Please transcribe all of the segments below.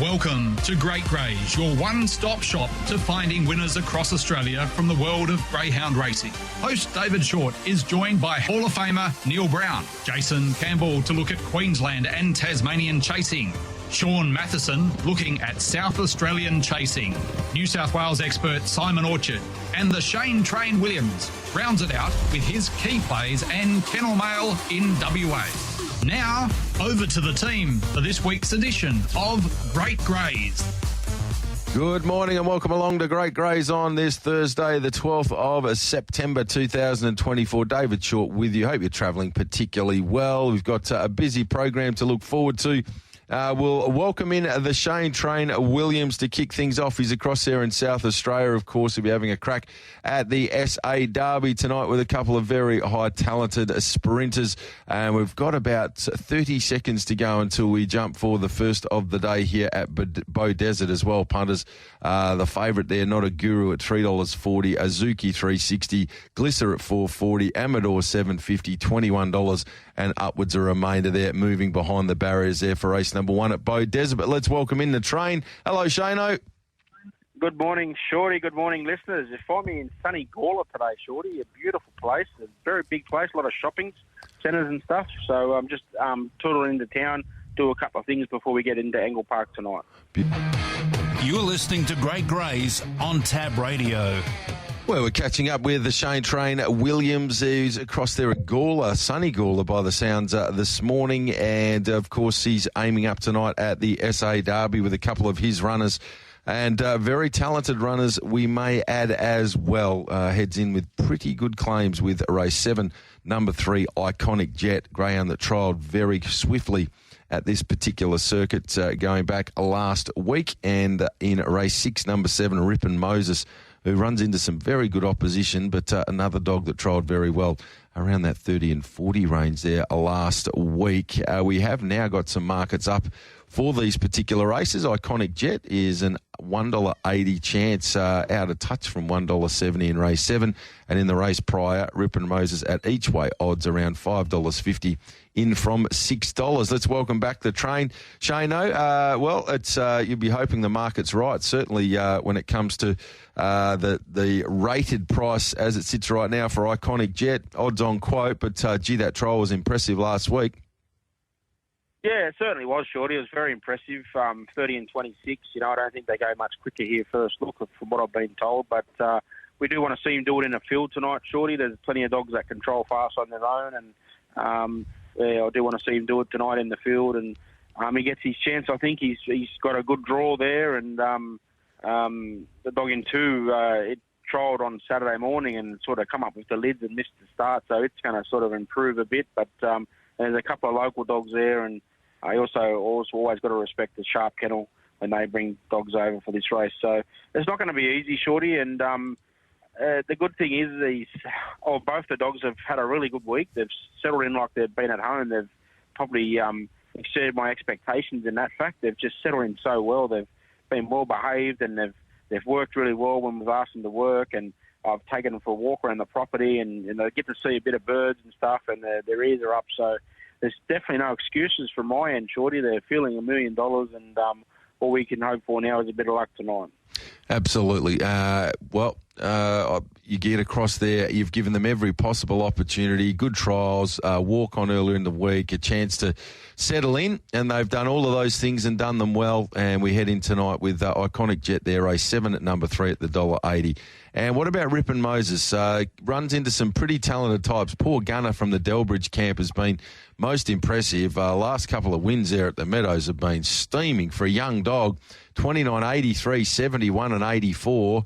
Welcome to GREYS, your one-stop shop to finding winners across Australia from the world of greyhound racing. Host David Shortte is joined by Hall of Famer Neil Brown, Jason Campbell to look at Queensland and Tasmanian chasing, Sean Matheson looking at South Australian chasing, New South Wales expert Simon Orchard, and the Shane Train Williams rounds it out with his key plays and kennel mail in WA. Now, over to the team for this week's edition of GREYS. Good morning and welcome along to GREYS on this Thursday, the 12th of September 2024. David Shortte with you. Hope you're travelling particularly well. We've got a busy program to look forward to. We'll welcome in the Shane Train Williams to kick things off. He's across there in South Australia. Of course, he'll be having a crack at the SA Derby tonight with a couple of very high-talented sprinters. And we've got about 30 seconds to go until we jump for the first of the day here at Bow Desert as well, punters. The favourite there, Not a Guru at $3.40, Azuki $3.60, Glisser at $4.40, Amador $7.50, $21 and upwards a remainder there, moving behind the barriers there for race number one at Bow Desert. But let's welcome in the train. Hello, Shano. Good morning, Shorty. Good morning, listeners. You find me in sunny Gawler today, Shorty. A beautiful place, a very big place, a lot of shopping centres and stuff. So I'm just tootling into town, do a couple of things before we get into Angle Park tonight. You're listening to GREYS on Tab Radio. Well, we're catching up with the Shane Train Williams, who's across there at Gawler, sunny Gawler by the sounds this morning. And, of course, he's aiming up tonight at the SA Derby with a couple of his runners. And very talented runners, we may add as well. Heads in with pretty good claims with race 7, number 3, Iconic Jet, greyhound that trialled very swiftly at this particular circuit going back last week. And in race 6, number 7, Rippin' Moses, who runs into some very good opposition, but another dog that trialled very well around that 30 and 40 range there last week. We have now got some markets up for these particular races. Iconic Jet is an $1.80 chance, out of touch from $1.70 in race 7. And in the race prior, Rippin' Moses at each way odds around $5.50 in from $6. Let's welcome back the train. Shano, well, it's you'll be hoping the market's right, certainly when it comes to the rated price as it sits right now for Iconic Jet, odds on quote, but gee, that trial was impressive last week. Yeah, it certainly was, Shorty. It was very impressive, 30 and 26. You know, I don't think they go much quicker here first look from what I've been told, but we do want to see him do it in a field tonight, Shorty. There's plenty of dogs that control fast on their own, and yeah, I do want to see him do it tonight in the field, and he gets his chance. I think he's got a good draw there, and the dog in 2, it trialled on Saturday morning and sort of come up with the lids and missed the start, so it's going to sort of improve a bit, but there's a couple of local dogs there, and I also always got to respect the Sharp Kennel when they bring dogs over for this race. So it's not going to be easy, Shorty. And the good thing is both the dogs have had a really good week. They've settled in like they've been at home. They've probably exceeded my expectations in that fact. They've just settled in so well. They've been well behaved, and they've worked really well when we've asked them to work. And I've taken them for a walk around the property, and they get to see a bit of birds and stuff, and their ears are up. So there's definitely no excuses from my end, Shorty. They're feeling $1 million, and all we can hope for now is a bit of luck tonight. Absolutely. You get across there, you've given them every possible opportunity, good trials, walk on earlier in the week, a chance to settle in, and they've done all of those things and done them well. And we head in tonight with Iconic Jet there, race 7 at number 3 at the $1.80. And what about Rippin' Moses? Runs into some pretty talented types. Poor Gunner from the Delbridge camp has been most impressive. Last couple of wins there at the Meadows have been steaming for a young dog. 29, 83, 71 and 84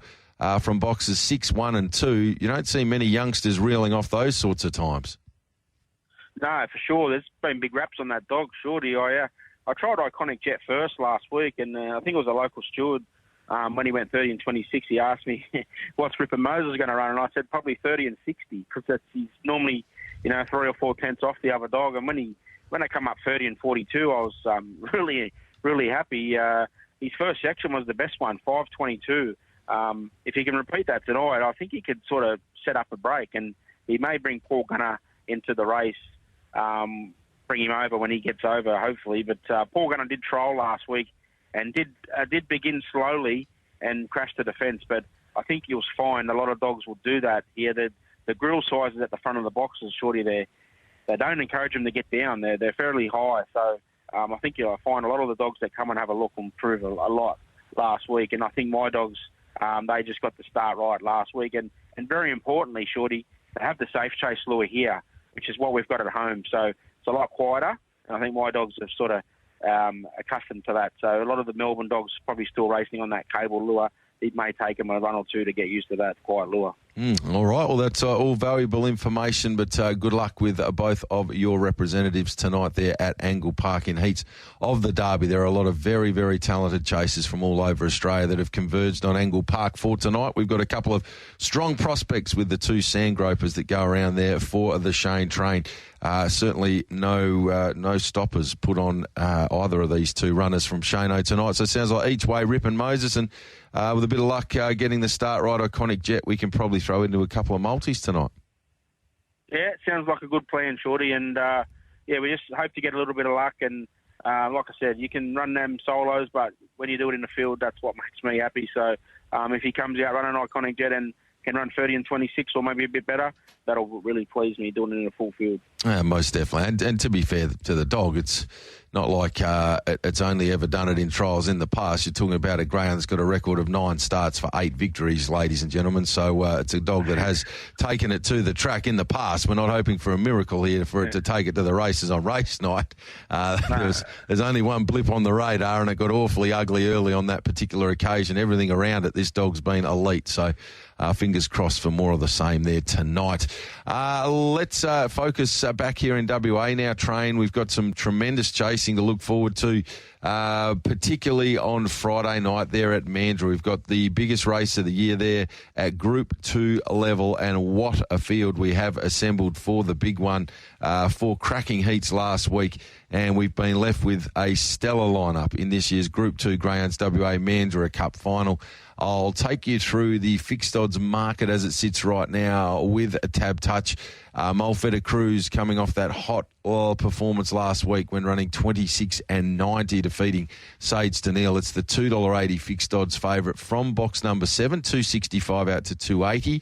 from boxes 6, 1 and 2. You don't see many youngsters reeling off those sorts of times. No, for sure. There's been big raps on that dog, Shorty. I tried Iconic Jet first last week, and I think it was a local steward. When he went 30 and 26, he asked me, what's Rippin' Moses going to run? And I said, probably 30 and 60, because he's normally, 3 or 4 tenths off the other dog. And when I come up 30 and 42, I was really, really happy. His first section was the best one, 5:22. If he can repeat that tonight, I think he could sort of set up a break, and he may bring Paul Gunner into the race, bring him over when he gets over, hopefully. But Paul Gunner did trial last week and did begin slowly and crash the defence. But I think you'll find a lot of dogs will do that here. The grill sizes at the front of the boxes, Shorty, they don't encourage them to get down. They're fairly high. So I think you'll find a lot of the dogs that come and have a look will improve a lot last week. And I think my dogs, they just got the start right last week. And very importantly, Shorty, they have the safe chase lure here, which is what we've got at home. So it's a lot quieter. And I think my dogs have sort of accustomed to that. So a lot of the Melbourne dogs probably still racing on that cable lure. It may take them a run or two to get used to that quiet lure. All right. Well, that's all valuable information, but good luck with both of your representatives tonight there at Angle Park in heats of the Derby. There are a lot of very, very talented chasers from all over Australia that have converged on Angle Park for tonight. We've got a couple of strong prospects with the two sandgropers that go around there for the Shane train. Certainly no stoppers put on either of these two runners from Shane tonight. So it sounds like each way Rip and Moses, and with a bit of luck getting the start right, Iconic Jet, we can probably throw into a couple of multis tonight. Yeah, it sounds like a good plan, Shorty. And, we just hope to get a little bit of luck. And like I said, you can run them solos, but when you do it in the field, that's what makes me happy. So if he comes out running Iconic Jet and can run 30 and 26 or maybe a bit better, that'll really please me doing it in a full field. Yeah, most definitely. And to be fair to the dog, it's not like it's only ever done it in trials in the past. You're talking about a greyhound that's got a record of 9 starts for 8 victories, ladies and gentlemen. So it's a dog that has taken it to the track in the past. We're not hoping for a miracle here for it to take it to the races on race night. There's only one blip on the radar, and it got awfully ugly early on that particular occasion. Everything around it, this dog's been elite. So fingers crossed for more of the same there tonight. Let's focus back here in WA now, Train. We've got some tremendous chasing to look forward to, particularly on Friday night there at Mandurah. We've got the biggest race of the year there at Group 2 level, and what a field we have assembled for the big one, 4 cracking heats last week, and we've been left with a stellar lineup in this year's Group 2 Greyhounds WA Mandurah Cup final. I'll take you through the fixed odds market as it sits right now with a tab touch. Mulfetta Cruz coming off that hot oil performance last week when running 26 and 90, defeating Sage to Neil. It's the $2.80 fixed odds favourite from box number 7, 265 out to 280.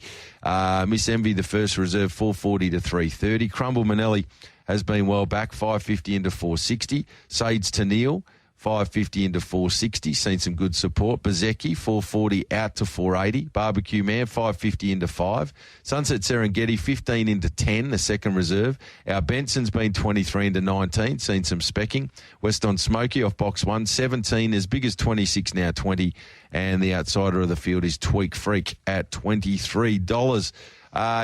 Miss Envy, the first reserve, 440 to 330. Crumble Manelli has been well back, 550 into 460. Sage to Neil, 550 into 460, seen some good support. Bezecchi, 440 out to 480. Barbecue Man, 550 into 5. Sunset Serengeti, 15 into 10, the second reserve. Our Benson's been 23 into 19, seen some specking. West on Smoky off box 1, 17, as big as 26 now, 20. And the outsider of the field is Tweak Freak at $23.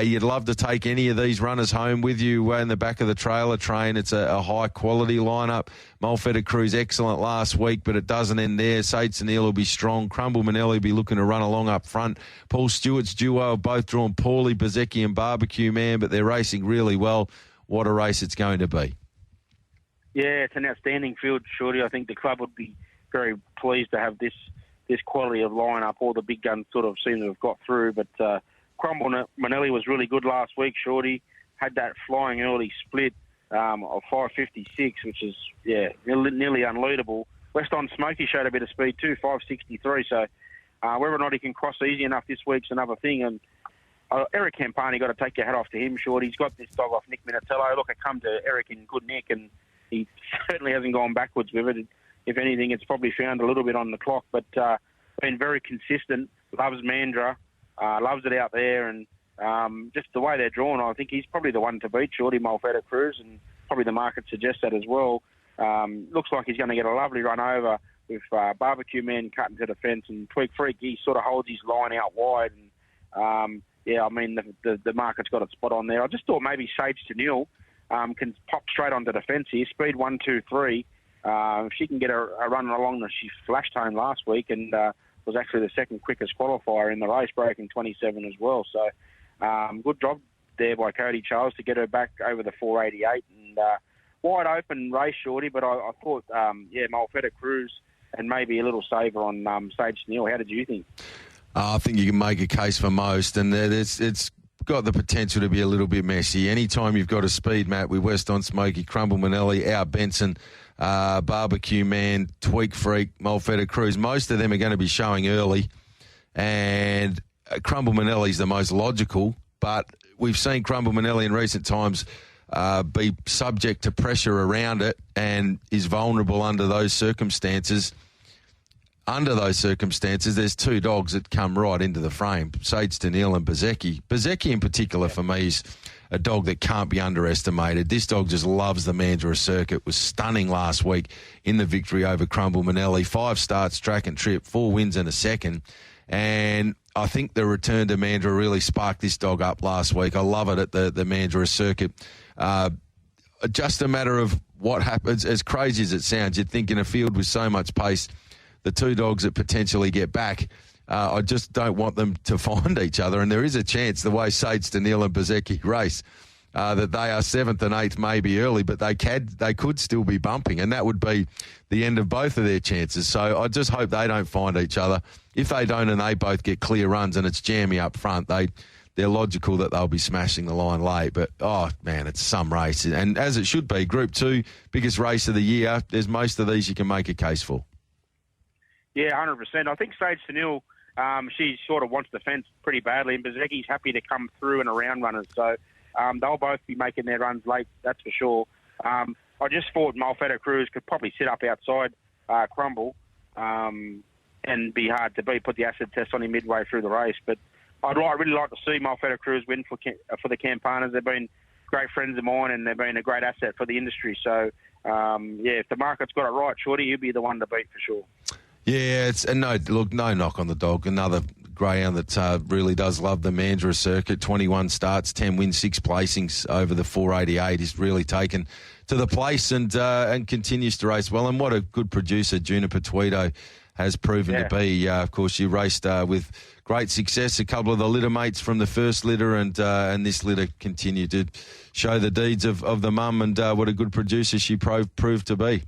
You'd love to take any of these runners home with you in the back of the trailer Train. It's a high-quality lineup. Mulfetta Cruz, excellent last week, but it doesn't end there. Sage Neal will be strong. Crumble Manelli will be looking to run along up front. Paul Stewart's duo have both drawn poorly, Bezecchi and Barbecue Man, but they're racing really well. What a race it's going to be. Yeah, it's an outstanding field, Shorty. I think the club would be very pleased to have this quality of lineup. All the big guns sort of seem to have got through, but Crumble Manelli was really good last week, Shorty. Had that flying early split of 556, which is, nearly unleadable. West on Smoky showed a bit of speed too, 563. So whether or not he can cross easy enough this week's another thing. And Eric Campani, got to take your hat off to him, Shorty. He's got this dog off Nick Minatello. Look, I come to Eric in good nick, and he certainly hasn't gone backwards with it. If anything, it's probably found a little bit on the clock, but been very consistent. Loves Mandurah. Loves it out there, and just the way they're drawn, I think he's probably the one to beat, Shorty Mulfetta Cruz, and probably the market suggests that as well. Looks like he's going to get a lovely run over with Barbecue Man cutting to the fence, and Tweak Freak, he sort of holds his line out wide. And the market's got a spot on there. I just thought maybe Sage to Neil can pop straight onto the fence here, speed 1, 2, 3. If she can get a run along, she flashed home last week, and was actually the second quickest qualifier in the race, breaking 27 as well. So good job there by Cody Charles to get her back over the 488. And wide open race, Shorty, but I thought, Mulfetta Cruz and maybe a little saver on Sage Neal. How did you think? I think you can make a case for most, and it's got the potential to be a little bit messy. Anytime you've got a speed map with West on Smoky, Crumble Manelli, Our Benson, Barbecue Man, Tweak Freak, Mulfetta Cruise, most of them are going to be showing early. And Crumble Manelli's the most logical, but we've seen Crumble Manelli in recent times be subject to pressure around it and is vulnerable under those circumstances. Under those circumstances, there's two dogs that come right into the frame, Sage Daniil and Bezecchi. Bezecchi in particular for me is a dog that can't be underestimated. This dog just loves the Mandurah circuit, was stunning last week in the victory over Crumble Manelli. 5 starts, track and trip, 4 wins and a second. And I think the return to Mandurah really sparked this dog up last week. I love it at the Mandurah circuit. Just a matter of what happens, as crazy as it sounds, you'd think in a field with so much pace, the two dogs that potentially get back, I just don't want them to find each other. And there is a chance, the way Sage Daniil and Bezecchi race, that they are 7th and 8th maybe early, but they could still be bumping, and that would be the end of both of their chances. So I just hope they don't find each other. If they don't and they both get clear runs and it's jammy up front, they're logical that they'll be smashing the line late. But, oh, man, it's some race. And as it should be, Group 2, biggest race of the year, there's most of these you can make a case for. Yeah, 100%. I think Sage Daniil, she sort of wants the fence pretty badly, and Bezecchi's happy to come through and around runners. So they'll both be making their runs late, that's for sure. I just thought Mulfetta Cruise could probably sit up outside Crumble and be hard to beat, put the acid test on him midway through the race. But I'd really like to see Mulfetta Cruise win for the Campanas. They've been great friends of mine, and they've been a great asset for the industry. So, if the market's got it right, Shorty, he'll be the one to beat for sure. Yeah, no knock on the dog. Another greyhound that really does love the Mandurah circuit. 21 starts, 10 wins, 6 placings over the 488. He's really taken to the place and continues to race well. And what a good producer Juniper Tweedo has proven to be. Of course, she raced with great success. A couple of the litter mates from the first litter, and this litter continued to show the deeds of the mum, and what a good producer she proved to be.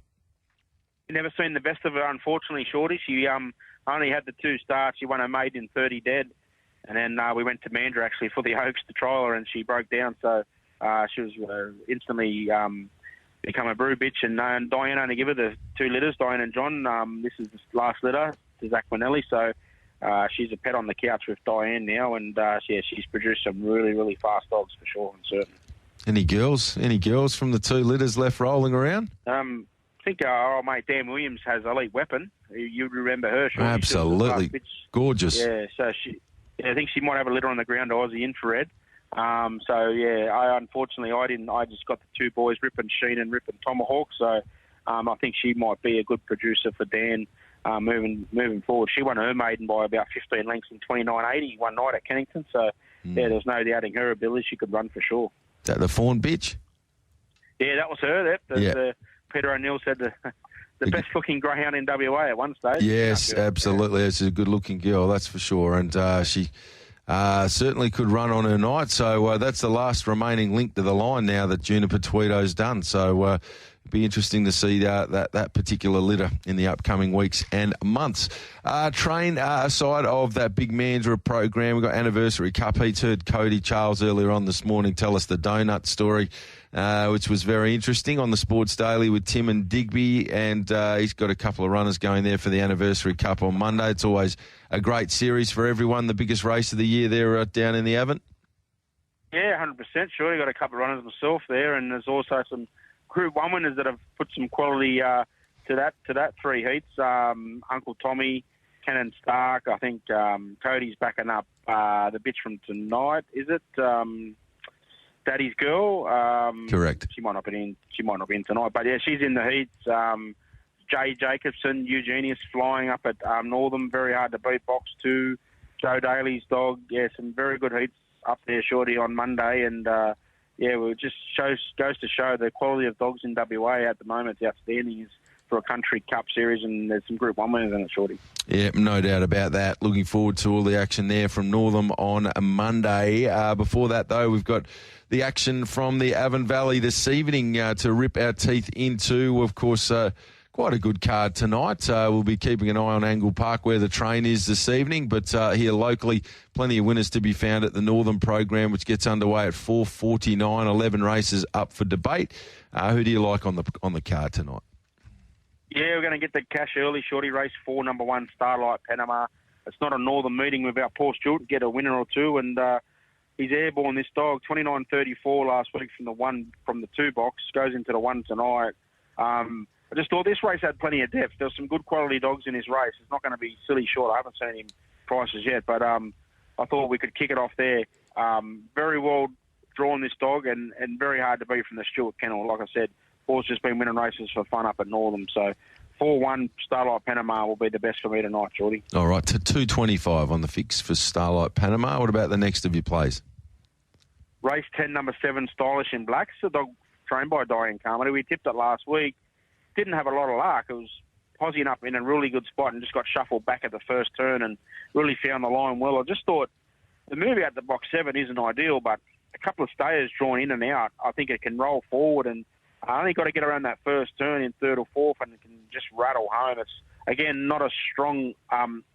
Never seen the best of her, unfortunately, Shorty. She only had the 2 starts. She won her maiden in 30 dead. And then we went to Mandurah, actually, for the Oaks to trial her, and she broke down. So she was instantly become a brew bitch. And Diane only gave her the 2 litters, Diane and John. This is the last litter to Zach Manelli. So she's a pet on the couch with Diane now. And, she's produced some really, really fast dogs for sure and certain. Any girls from the 2 litters left rolling around? I think our old mate Dan Williams has Elite Weapon. You remember her, sure? Absolutely. Gorgeous. Yeah, so I think she might have a litter on the ground, Aussie Infrared. Unfortunately, I didn't. I just got the 2 boys, Rip and Sheen and Rip and Tomahawk. So I think she might be a good producer for Dan moving forward. She won her maiden by about 15 lengths in 29.80 one night at Kennington. So, there's no doubting her ability. She could run for sure. Is that the fawn bitch? Yeah, that was her. Peter O'Neill said the best-looking greyhound in WA at one stage. Yes, absolutely. She's a good-looking girl, that's for sure. And she certainly could run on her night. So that's the last remaining link to the line now that Juniper Tweedo's done. So it'd be interesting to see that particular litter in the upcoming weeks and months. Train aside of that big Mandurah program, we've got Anniversary Cup Heats. Heard Cody Charles earlier on this morning tell us the donut story, which was very interesting on the Sports Daily with Tim and Digby, and he's got a couple of runners going there for the Anniversary Cup on Monday. It's always a great series for everyone, the biggest race of the year there down in the Avon. Yeah, 100%. Sure, you got a couple of runners myself there, and there's also some Group 1 winners that have put some quality to that 3 heats. Uncle Tommy, Cannon Stark. I think Cody's backing up the bitch from tonight. Is it Daddy's Girl? Correct. She might not be in tonight, but yeah, she's in the heats. Jay Jacobson, Eugenius flying up at Northern, very hard to beat. Box 2, Joe Daly's dog. Yeah, some very good heats up there, Shorty, on Monday, and it just goes to show the quality of dogs in WA at the moment is outstanding for a country cup series, and there's some Group 1 winners in it, Shorty. Yeah, no doubt about that. Looking forward to all the action there from Northam on Monday. Before that, though, we've got the action from the Avon Valley this evening to rip our teeth into. Of course, Quite a good card tonight. We'll be keeping an eye on Angle Park where the train is this evening, but here locally, plenty of winners to be found at the Northern program, which gets underway at 4:49. 11 races up for debate. Who do you like on the card tonight? Yeah, we're going to get the cash early, Shorty. Race 4, number 1, Starlight Panama. It's not a Northern meeting without Paul Stewart to get a winner or two, and he's airborne, this dog. 29.34 last week from the 2 box, goes into the 1 tonight. I just thought this race had plenty of depth. There's some good quality dogs in this race. It's not going to be silly short. I haven't seen him prices yet, but I thought we could kick it off there. Very well drawn, this dog, and very hard to beat from the Stewart kennel. Like I said, Paul's just been winning races for fun up at Northern. So 4-1 Starlight Panama will be the best for me tonight, Geordie. All right, to 225 on the fix for Starlight Panama. What about the next of your plays? Race 10, number 7, Stylish in Black. It's a dog trained by Diane Carmody. We tipped it last week. Didn't have a lot of luck. It was posing up in a really good spot and just got shuffled back at the first turn and really found the line well. I just thought the move out the box 7 isn't ideal, but a couple of stayers drawn in and out, I think it can roll forward, and I only got to get around that first turn in 3rd or 4th and it can just rattle home. It's, again, not a strong,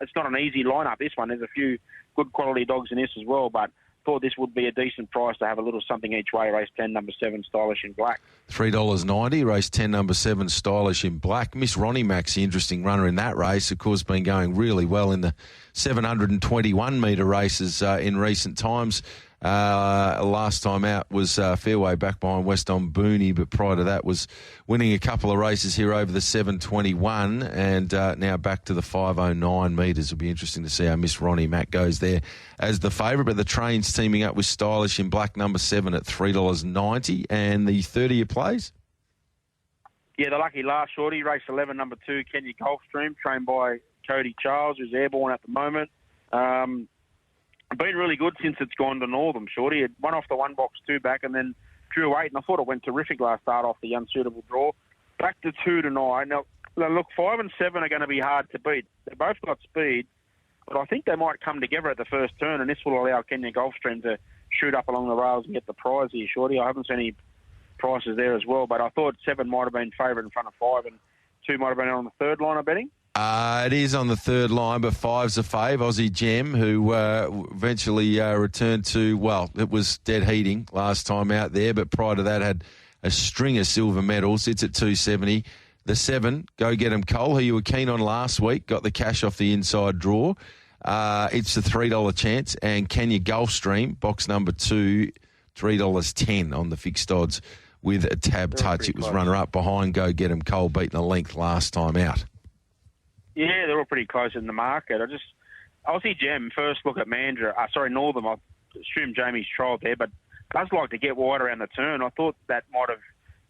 it's not an easy lineup, this one. There's a few good quality dogs in this as well, but thought this would be a decent price to have a little something each way. Race 10, number 7, Stylish in Black. $3.90, race 10, number 7, Stylish in Black. Miss Ronnie Mac's the interesting runner in that race. Of course, been going really well in the 721-metre races in recent times. Last time out was fairway back behind West on Booney, but prior to that was winning a couple of races here over the 721 and now back to the 509 metres. It'll be interesting to see how Miss Ronnie Mac goes there as the favourite, but the train's teaming up with Stylish in Black, number 7 at $3.90, and the 30-year plays? Yeah, the lucky last, Shorty. Race 11, number 2, Kenya Gulfstream, trained by Cody Charles, who's airborne at the moment. Been really good since it's gone to Northern, Shorty. It won off the 1 box 2 back and then drew 8, and I thought it went terrific last start off the unsuitable draw. Back to 2 tonight. Now, look, 5 and 7 are going to be hard to beat. They both got speed, but I think they might come together at the first turn, and this will allow Kenya Gulfstream to shoot up along the rails and get the prize here, Shorty. I haven't seen any prices there as well, but I thought 7 might have been favourite in front of 5 and 2 might have been on the third line of betting. It is on the third line, but 5's a fave. Aussie Gem, who eventually returned to, well, it was dead heating last time out there, but prior to that had a string of silver medals. It's at 270. The 7, Go Get 'Em Cole, who you were keen on last week, got the cash off the inside draw. It's a $3 chance. And Kenya Gulfstream, box number 2, $3.10 on the fixed odds with a tab touch. It was runner-up behind Go Get 'Em Cole, beating a length last time out. Yeah, they're all pretty close in the market. Aussie Gem, first look at Northern. I assume Jamie's trialled there, but does like to get wide around the turn. I thought that might have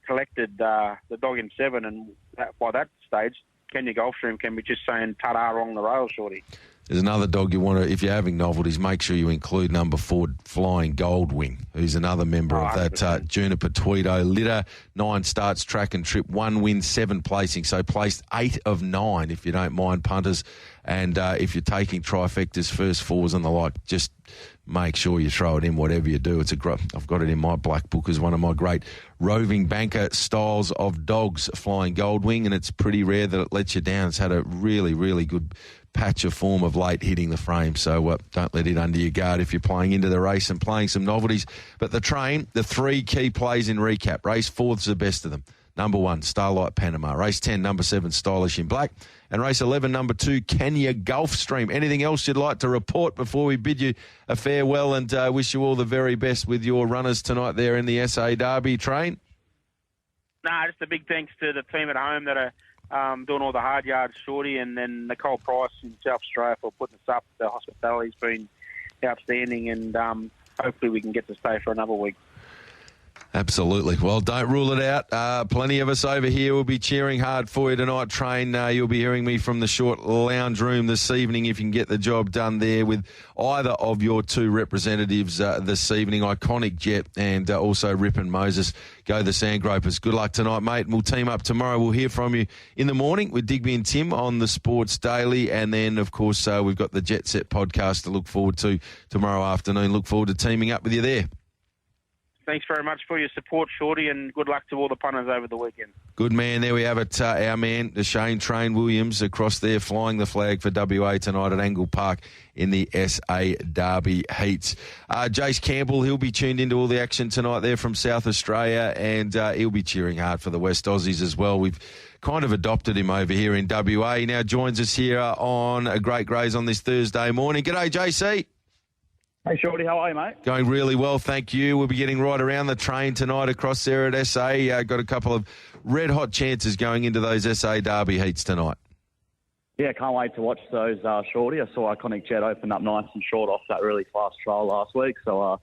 collected the dog in 7, and by that stage, Kenya Gulfstream can be just saying ta-da along the rail, Shorty. There's another dog you want to, if you're having novelties, make sure you include number 4, Flying Goldwing, who's another member of that Juniper Tweedo litter. 9 starts, track and trip, 1 win, 7 placing. So placed 8 of 9, if you don't mind punters. And if you're taking trifectas, first 4s and the like, just make sure you throw it in whatever you do. I've got it in my black book as one of my great roving banker styles of dogs, Flying Goldwing, and it's pretty rare that it lets you down. It's had a really, really good patch of form of late hitting the frame, so don't let it under your guard if you're playing into the race and playing some novelties. But the train, the 3 key plays in recap. Race 4's the best of them. Number 1, Starlight Panama. Race 10, number 7, Stylish in Black. And race 11, number 2, Kenya Gulfstream. Anything else you'd like to report before we bid you a farewell and wish you all the very best with your runners tonight there in the SA Derby train? Nah, just a big thanks to the team at home that are doing all the hard yards, Shorty, and then Nicole Price in South Australia for putting us up. The hospitality's been outstanding, and hopefully we can get to stay for another week. Absolutely. Well, don't rule it out. Plenty of us over here will be cheering hard for you tonight, Train. You'll be hearing me from the Shortte lounge room this evening if you can get the job done there with either of your 2 representatives this evening, Iconic Jet and also Rip and Moses. Go the Sandgropers. Good luck tonight, mate. And we'll team up tomorrow. We'll hear from you in the morning with Digby and Tim on the Sports Daily. And then, of course, we've got the Jet Set podcast to look forward to tomorrow afternoon. Look forward to teaming up with you there. Thanks very much for your support, Shorty, and good luck to all the punters over the weekend. Good man. There we have it. Our man, the Shane Train Williams, across there flying the flag for WA tonight at Angle Park in the SA Derby heats. Jace Campbell, he'll be tuned into all the action tonight there from South Australia, and he'll be cheering hard for the West Aussies as well. We've kind of adopted him over here in WA. He now joins us here on a Great Greys on this Thursday morning. G'day, JC. Hey, Shorty, how are you, mate? Going really well, thank you. We'll be getting right around the train tonight across there at SA. Got a couple of red-hot chances going into those SA Derby heats tonight. Yeah, can't wait to watch those, Shorty. I saw Iconic Jet open up nice and short off that really fast trial last week. So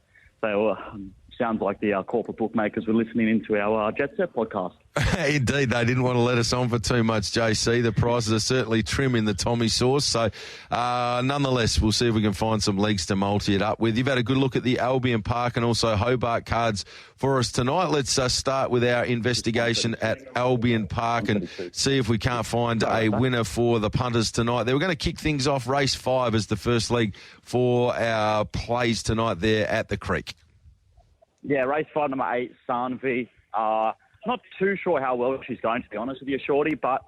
sounds like the corporate bookmakers were listening into our Jet Set podcast. Indeed, they didn't want to let us on for too much, JC. The prices are certainly trim in the Tommy sauce. So, nonetheless, we'll see if we can find some legs to multi it up with. You've had a good look at the Albion Park and also Hobart cards for us tonight. Let's start with our investigation at Albion Park and see if we can't find a winner for the punters tonight. They were going to kick things off race 5 as the first leg for our plays tonight there at the Creek. Yeah, race 5, number 8, Sanvi. Not too sure how well she's going, to be honest with you, Shorty, but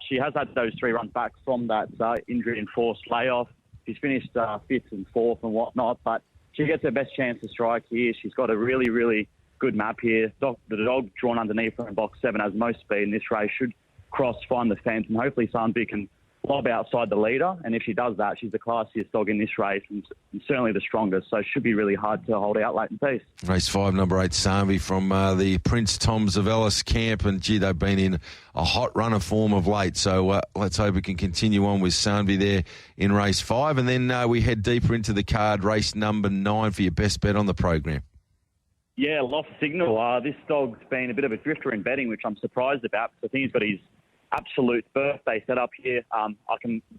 she has had those 3 runs back from that injury-enforced layoff. She's finished 5th and 4th and whatnot, but she gets her best chance to strike here. She's got a really, really good map here. The dog drawn underneath her in box 7 has most speed in this race, should cross, find the fence, and hopefully Sanvi can lob outside the leader. And if she does that, she's the classiest dog in this race and certainly the strongest. So it should be really hard to hold out late in peace. Race 5, number 8, Sanvi from the Prince Tom Zavelis camp. And, gee, they've been in a hot run of form of late. So let's hope we can continue on with Sanvi there in race 5. And then we head deeper into the card, race number 9 for your best bet on the program. Yeah, Lost Signal. This dog's been a bit of a drifter in betting, which I'm surprised about because I think he's got his absolute birthday set up here. I'm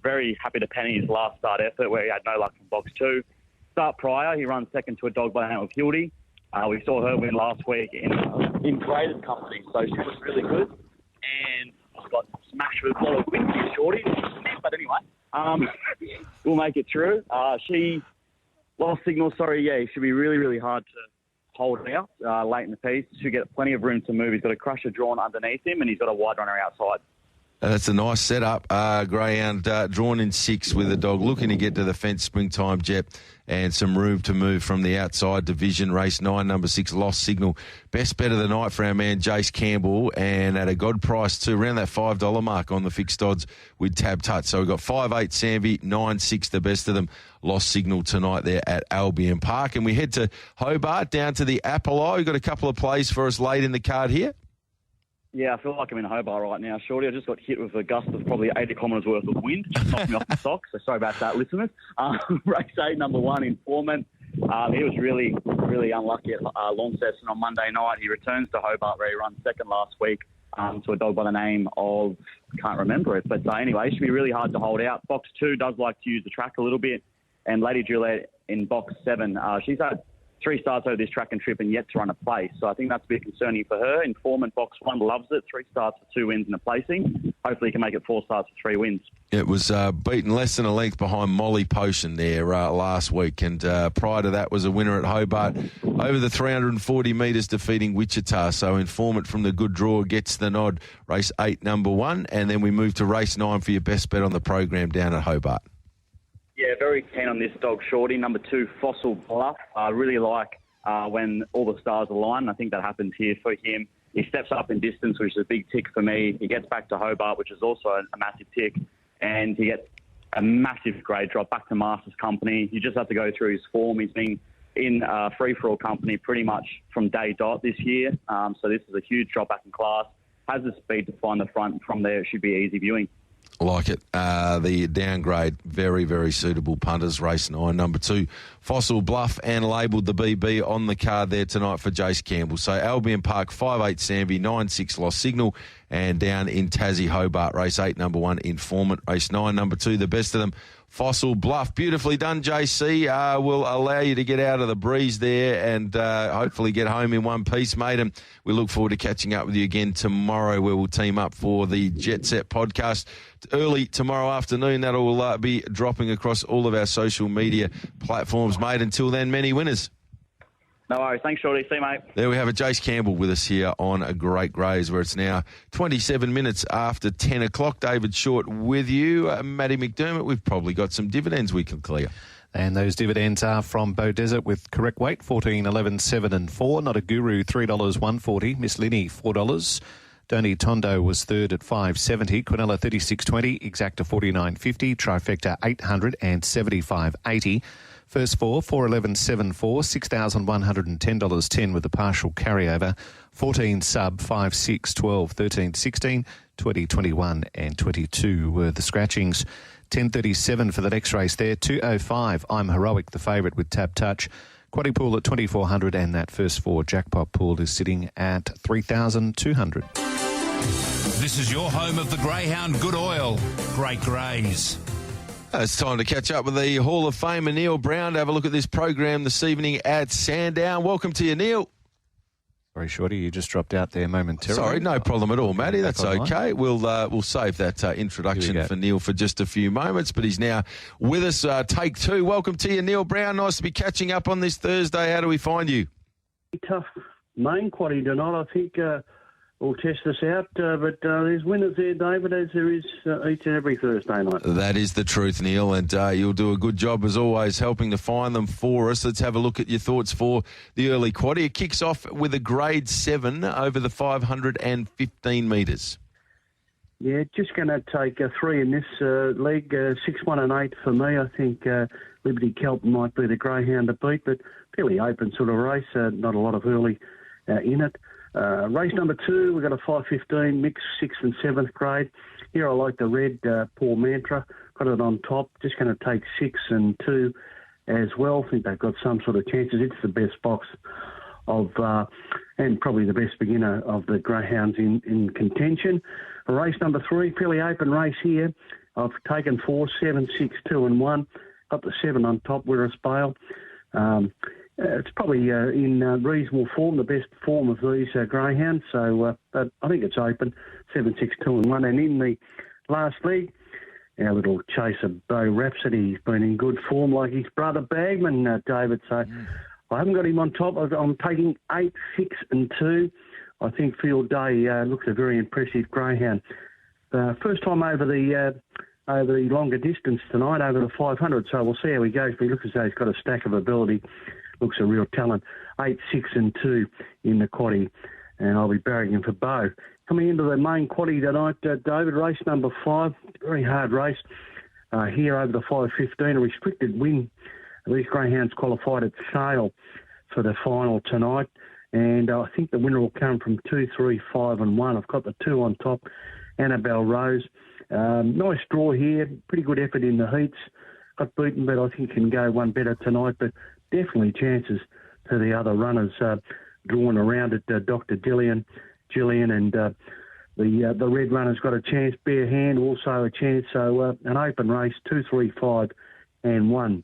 very happy to penny his last start effort where he had no luck from box 2. Start prior, he runs second to a dog by the name of Hildy. We saw her win last week in Greys company, so she was really good. And I got smashed with a lot of wins here, Shorty. But anyway, we'll make it through. Lost Signal, it should be really, really hard to hold out late in the piece. Should get plenty of room to move. He's got a crusher drawn underneath him, and he's got a wide runner outside. That's a nice setup. Greyhound drawn in 6 with a dog looking to get to the fence, Springtime Jet, and some room to move from the outside division. Race 9, number 6, Lost Signal. Best bet of the night for our man Jace Campbell, and at a god price too, around that $5 mark on the fixed odds with Tab Tut. So we've got 5-8 Sanvi, 9-6 the best of them. Lost Signal tonight there at Albion Park. And we head to Hobart, down to the Apollo. We've got a couple of plays for us late in the card here. Yeah, I feel like I'm in Hobart right now, Shorty. I just got hit with a gust of probably 80 kilometres worth of wind. Just knocked me off my socks, so sorry about that, listeners. Race 8, number 1, Informant. He was really, really unlucky at Launceston on Monday night. He returns to Hobart where he ran second last week to a dog by the name of, I can't remember it. But anyway, it should be really hard to hold out. Box 2 does like to use the track a little bit. And Lady Juliet in box 7, she's had 3 starts over this track and trip and yet to run a place. So I think that's a bit concerning for her. Informant box 1 loves it. 3 starts for 2 wins and a placing. Hopefully he can make it 4 starts for 3 wins. It was beaten less than a length behind Molly Potion there last week. And prior to that was a winner at Hobart over the 340 metres defeating Wichita. So Informant from the good draw gets the nod. Race 8, number 1. And then we move to race 9 for your best bet on the program down at Hobart. Yeah, very keen on this dog, Shorty. Number 2, Fossil Bluff. I really like when all the stars align. I think that happens here for him. He steps up in distance, which is a big tick for me. He gets back to Hobart, which is also a massive tick. And he gets a massive grade drop back to Masters Company. You just have to go through his form. He's been in free-for-all company pretty much from day dot this year. So this is a huge drop back in class. Has the speed to find the front, and from there it should be easy viewing. Like it. The downgrade, very, very suitable punters. Race 9, number 2, Fossil Bluff, and labelled the BB on the card there tonight for Jace Campbell. So Albion Park, 5-8 Sanvi, 9-6 Lost Signal, and down in Tassie, Hobart, race 8, number 1, Informant. Race 9, number 2, the best of them, Fossil Bluff. Beautifully done, JC. Will allow you to get out of the breeze there and hopefully get home in one piece, mate. And we look forward to catching up with you again tomorrow, where we'll team up for the Jet Set podcast early tomorrow afternoon. That'll be dropping across all of our social media platforms, mate. Until then, many winners. No worries. Thanks, Shorty. See you, mate. There we have it. Jace Campbell with us here on a Great Greys, where it's now 27 minutes after 10 o'clock. David Shortte with you. Matty McDermott, we've probably got some dividends we can clear. And those dividends are from Bow Desert with correct weight, 14, 11, 7 and 4. Not a Guru, $3, 140. Miss Linny, $4. Donny Tondo was third at $5.70. Quinella, $36.20. Exacta, $49.50. Trifecta, $875.80. First four, 411.74, $6,110.10 with a partial carryover. 14 sub, 5, 6, 12, 13, 16, 20, 21 and 22 were the scratchings. 10.37 for the next race there. 2.05, I'm Heroic, the favourite with Tap Touch. Quaddy pool at 2,400 and that first four jackpot pool is sitting at 3,200. This is your home of the Greyhound Good Oil. Great Greys. It's time to catch up with the Hall of Famer Neil Brown to have a look at this program this evening at Sandown. Welcome to you, Neil. Sorry, Shorty, you just dropped out there momentarily. Sorry, no problem at all, Matty. That's okay. We'll save that introduction for Neil for just a few moments, but he's now with us. Take two. Welcome to you, Neil Brown. Nice to be catching up on this Thursday. How do we find you? Tough main quaddy tonight. I think we'll test this out, but there's winners there, David, as there is each and every Thursday night. That is the truth, Neil, and you'll do a good job, as always, helping to find them for us. Let's have a look at your thoughts for the early quaddie. It kicks off with a grade 7 over the 515 metres. Yeah, just going to take a 3 in this leg, 6, 1 and 8 for me. I think Liberty Kelton might be the greyhound to beat, but fairly open sort of race, not a lot of early in it. Race number 2, we've got a 5.15 mixed 6th and 7th grade. Here I like the red Paul Mantra. Got it on top. Just going to take 6 and 2 as well. I think they've got some sort of chances. It's the best box of, and probably the best beginner of the greyhounds in contention. Race number 3, fairly open race here. I've taken 4, 7, 6, 2 and 1. Got the 7 on top, Wirras Bale. It's probably in reasonable form, the best form of these greyhounds. So but I think it's open, 7, 6, 2 and 1. And in the last leg, our little chaser, Bo Rhapsody, he's been in good form like his brother Bagman, David. So I haven't got him on top. I'm taking 8, 6 and 2. I think Field Day looks a very impressive greyhound. First time over the longer distance tonight, over the 500. So we'll see how he goes. But he looks as though he's got a stack of ability. Looks a real talent. 8, 6 and 2 in the quaddie. And I'll be barracking for Bo. Coming into the main quaddie tonight, David, race number 5. Very hard race. Here over the 5.15, a restricted win. These greyhounds qualified at Sale for the final tonight. And I think the winner will come from 2, 3, 5 and 1. I've got the 2 on top. Annabelle Rose. Nice draw here. Pretty good effort in the heats. Got beaten, but I think can go one better tonight. But definitely chances to the other runners drawn around it. Dr. Gillian, and the red runner's got a chance. Bare Hand also a chance. So an open race, 2, 3, 5 and 1.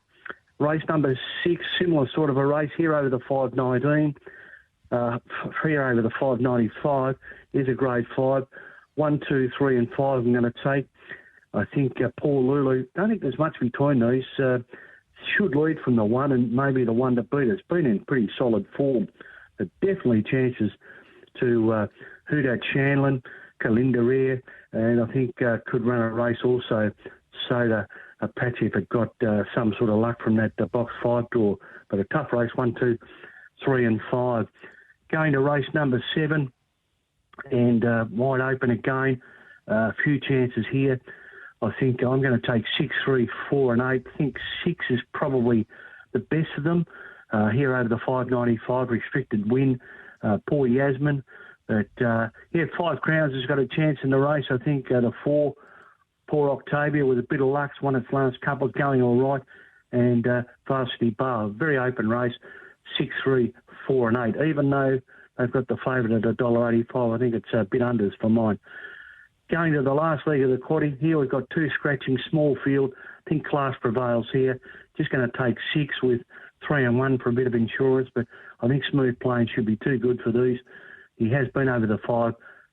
Race number 6, similar sort of a race here over the 5.19. Here over the 5.95 is a grade 5. 1, 2, 3 and 5 I'm going to take. I think Paul Lulu, don't think there's much between these. Should lead from the 1 and maybe the 1 to beat. It's been in pretty solid form. But definitely chances to Hudat Shanlin, Kalinda Rare, and I think could run a race also. Soda Apache if it got some sort of luck from that box 5 draw. But a tough race, 1, 2, 3 and 5. Going to race number 7 and wide open again. A few chances here. I think I'm going to take 6, 3, 4 and 8. I think 6 is probably the best of them. Here over the 5.95, restricted win, poor Yasmin. But, 5 Crowns has got a chance in the race. I think the 4, poor Octavia with a bit of luck, won its last couple, going all right. And Varsity Bar, very open race, 6, 3, 4 and 8. Even though they've got the favourite at $1.85, I think it's a bit unders for mine. Going to the last leg of the quaddie, here we've got 2 scratching, small field. I think class prevails here. Just going to take 6 with 3 and 1 for a bit of insurance, but I think Smooth Plane should be too good for these. He has been over the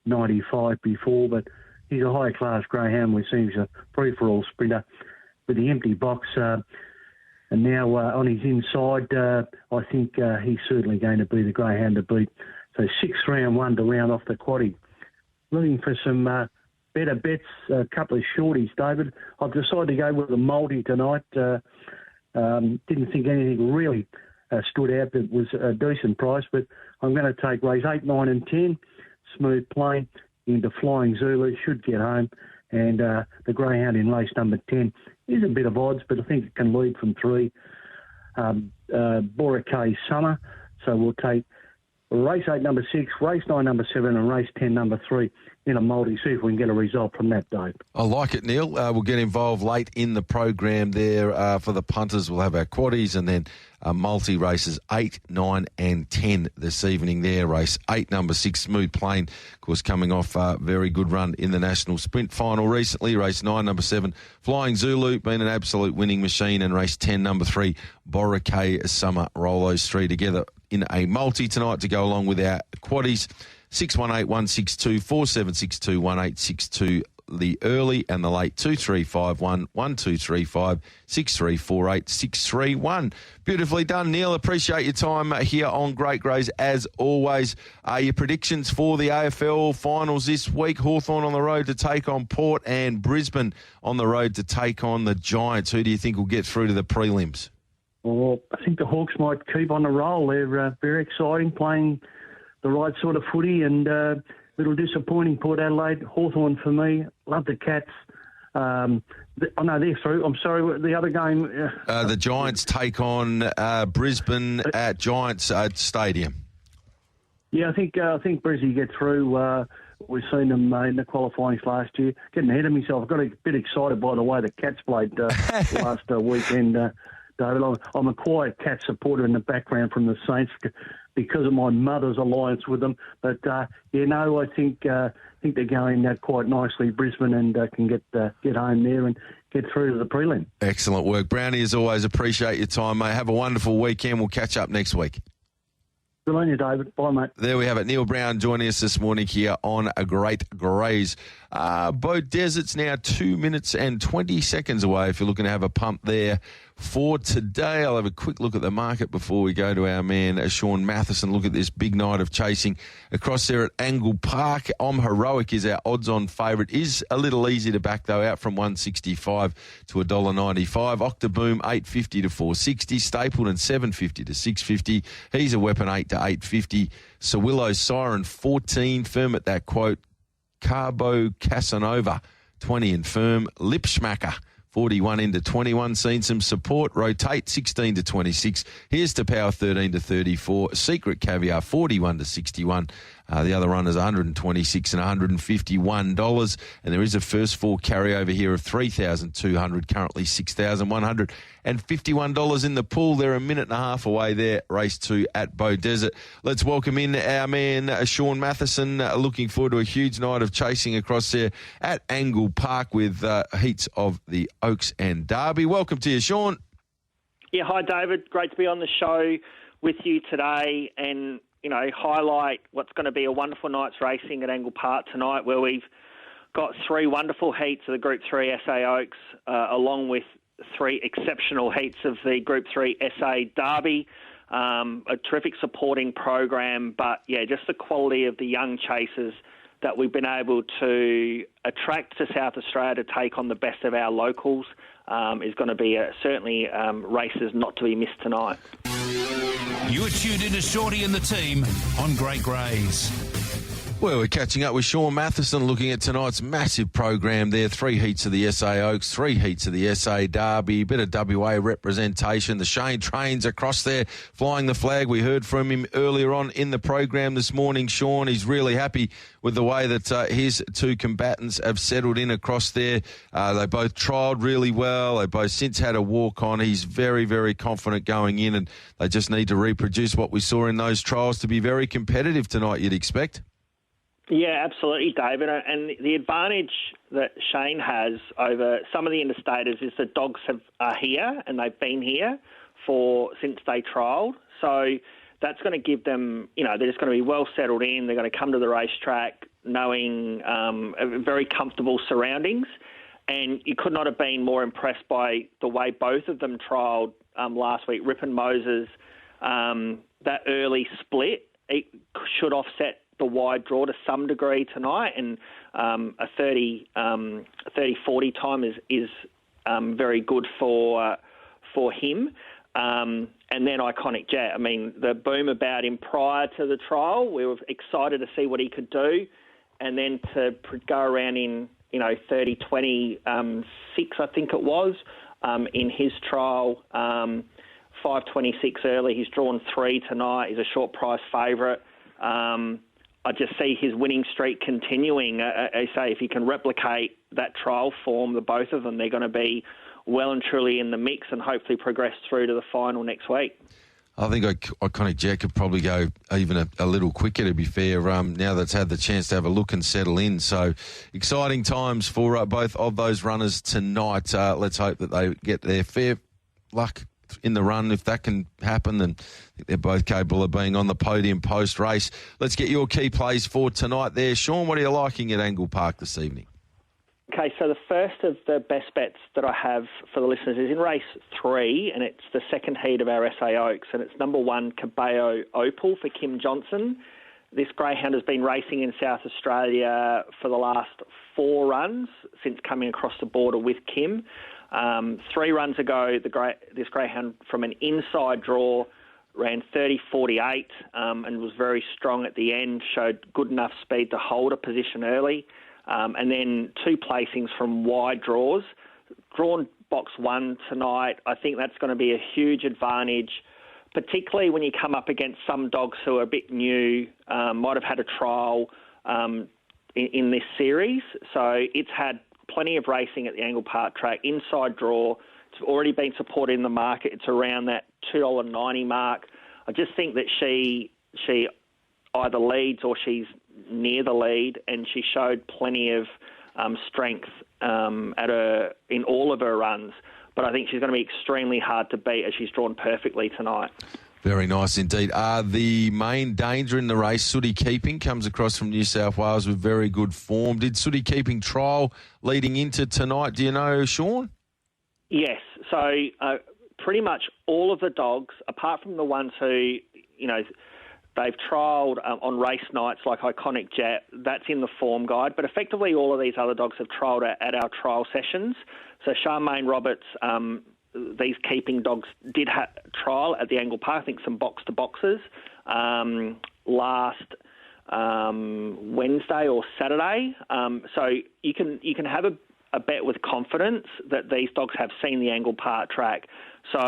5.95 before, but he's a high-class greyhound. We see he's a free-for-all sprinter with the empty box. And now on his inside, I think he's certainly going to be the greyhound to beat. So 6th round 1 to round off the quaddie. Looking for some better bets, a couple of shorties, David. I've decided to go with the multi tonight. Didn't think anything really stood out that was a decent price, but I'm going to take race 8, 9 and 10, Smooth Plain, into Flying Zulu, should get home. And the greyhound in race number 10 is a bit of odds, but I think it can lead from 3. Boracay Summer. So we'll take race 8, number 6, race 9, number 7, and race 10, number 3 in a multi. See if we can get a result from that, Dave. I like it, Neil. We'll get involved late in the program there. For the punters, we'll have our quaddies and then multi races 8, 9 and 10 this evening there. Race 8, number 6, Smooth Plain, of course, coming off a very good run in the National Sprint Final recently. Race 9, number 7, Flying Zulu, been an absolute winning machine. And race 10, number 3, Boracay Summer. Roll those 3 together in a multi tonight to go along with our quaddies. 618 162 4762 1862 the early and the late 2351 1235 6348 631. Beautifully done, Neil. Appreciate your time here on Great Greys as always. Your predictions for the AFL finals this week: Hawthorn on the road to take on Port and Brisbane on the road to take on the Giants. Who do you think will get through to the prelims? Well, I think the Hawks might keep on the roll. They're very exciting, playing the right sort of footy, and a little disappointing Port Adelaide. Hawthorn for me. Love the Cats. No, they're through. I'm sorry, the other game. The Giants take on Brisbane at Giants Stadium. Yeah, I think Brisbane get through. We've seen them in the qualifying last year. Getting ahead of myself. I got a bit excited by the way the Cats played last weekend, David. I'm a quiet Cats supporter in the background from the Saints because of my mother's alliance with them. But, I think they're going quite nicely, Brisbane, and can get home there and get through to the prelim. Excellent work. Brownie, as always, appreciate your time, mate. Have a wonderful weekend. We'll catch up next week. Good on you, David. Bye, mate. There we have it. Neil Brown joining us this morning here on A Great Greys. Beau Desert's now 2 minutes and 20 seconds away if you're looking to have a pump there for today. I'll have a quick look at the market before we go to our man, Sean Matheson. Look at this big night of chasing across there at Angle Park. Heroic is our odds-on favourite. Is a little easy to back, though, out from $1.65 to $1.95. Octoboom, $8.50 to $4.60. Stapleton, $7.50 to $6.50. He's a weapon, $8 to $8.50. Sawillow Siren, 14, firm at that quote. Carbo Casanova, 20 and firm. Lipschmacker, 41 into 21, seen some support. Rotate, 16 to 26. Here's to Power, 13 to 34. Secret Caviar, 41 to 61. The other runners, $126 and $151. And there is a first four carryover here of $3,200, currently $6,151 in the pool. They're a minute and a half away there, race 2 at Beau Desert. Let's welcome in our man, Sean Matheson. Looking forward to a huge night of chasing across there at Angle Park with heats of the Oaks and Derby. Welcome to you, Sean. Yeah, hi, David. Great to be on the show with you today and highlight what's going to be a wonderful night's racing at Angle Park tonight, where we've got 3 wonderful heats of the Group 3 SA Oaks, along with 3 exceptional heats of the Group 3 SA Derby. A terrific supporting program, but just the quality of the young chasers that we've been able to attract to South Australia to take on the best of our locals is going to be certainly races not to be missed tonight. You are tuned into Shortte and the team on Great Greys. Well, we're catching up with Sean Matheson, looking at tonight's massive program there. 3 heats of the SA Oaks, 3 heats of the SA Derby, bit of WA representation. The Shane Trains across there flying the flag. We heard from him earlier on in the program this morning, Sean. He's really happy with the way that his 2 combatants have settled in across there. They both trialled really well. They both since had a walk on. He's very, very confident going in, and they just need to reproduce what we saw in those trials to be very competitive tonight, you'd expect. Yeah, absolutely, David. And the advantage that Shane has over some of the interstaters is that dogs are here and they've been here since they trialled. So that's going to give them, they're just going to be well settled in. They're going to come to the racetrack knowing very comfortable surroundings. And you could not have been more impressed by the way both of them trialled last week, Rip and Moses, that early split, it should offset the wide draw to some degree tonight, and a 30-40 time is very good for him. And then Iconic Jet. I mean, the boom about him prior to the trial, we were excited to see what he could do, and then to go around in 30-26, I think it was, in his trial, 5.26 early. He's drawn 3 tonight. He's a short price favourite. I just see his winning streak continuing. I say if he can replicate that trial form, the both of them, they're going to be well and truly in the mix and hopefully progress through to the final next week. I think Iconic Jet could probably go even a little quicker, to be fair, now that's had the chance to have a look and settle in. So exciting times for both of those runners tonight. Let's hope that they get their fair luck in the run. If that can happen, then I think they're both capable of being on the podium post-race. Let's get your key plays for tonight there. Sean, what are you liking at Angle Park this evening? Okay, so the first of the best bets that I have for the listeners is in race 3, and it's the second heat of our SA Oaks, and it's number 1, Cabello Opal for Kim Johnson. This greyhound has been racing in South Australia for the last 4 runs since coming across the border with Kim. 3 runs ago, this greyhound from an inside draw ran 30.48 and was very strong at the end, showed good enough speed to hold a position early. And then 2 placings from wide draws. Drawn box 1 tonight, I think that's going to be a huge advantage, particularly when you come up against some dogs who are a bit new, might have had a trial in this series. So it's had plenty of racing at the Angle Park track, inside draw. It's already been supported in the market. It's around that $2.90 mark. I just think that she either leads or she's near the lead, and she showed plenty of strength in all of her runs. But I think she's going to be extremely hard to beat as she's drawn perfectly tonight. Very nice indeed. The main danger in the race, Sooty Keeping, comes across from New South Wales with very good form. Did Sooty Keeping trial leading into tonight? Do you know, Sean? Yes. So pretty much all of the dogs, apart from the ones who, they've trialled on race nights like Iconic Jet, that's in the form guide. But effectively all of these other dogs have trialled at our trial sessions. So Charmaine Roberts, these keeping dogs did trial at the Angle Park, I think some box-to-boxes, last Wednesday or Saturday. So you can have a bet with confidence that these dogs have seen the Angle Park track. So,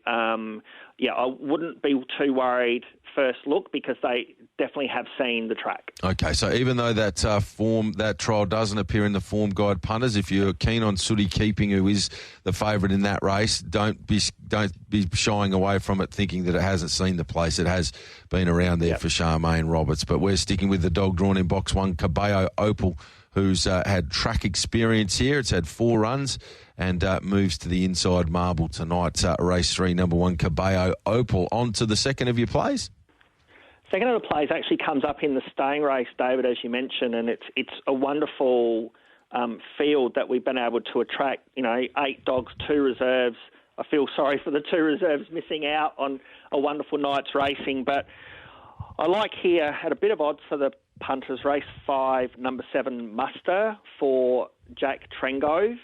I wouldn't be too worried first look because they definitely have seen the track. Okay, so even though that that trial doesn't appear in the form guide, punters, if you're keen on Sooty Keeping, who is the favourite in that race, don't be shying away from it thinking that it hasn't seen the place. It has been around there for Charmaine Roberts. But we're sticking with the dog drawn in box 1, Cabello Opal, who's had track experience here. It's had 4 runs and moves to the inside marble tonight. Race 3, number 1, Cabello Opal. On to the second of your plays. Second of the plays actually comes up in the staying race, David, as you mentioned, and it's a wonderful field that we've been able to attract. 8 dogs, 2 reserves. I feel sorry for the 2 reserves missing out on a wonderful night's racing, but I like here at a bit of odds for the punters, race 5, number 7, Muster for Jack Trengove.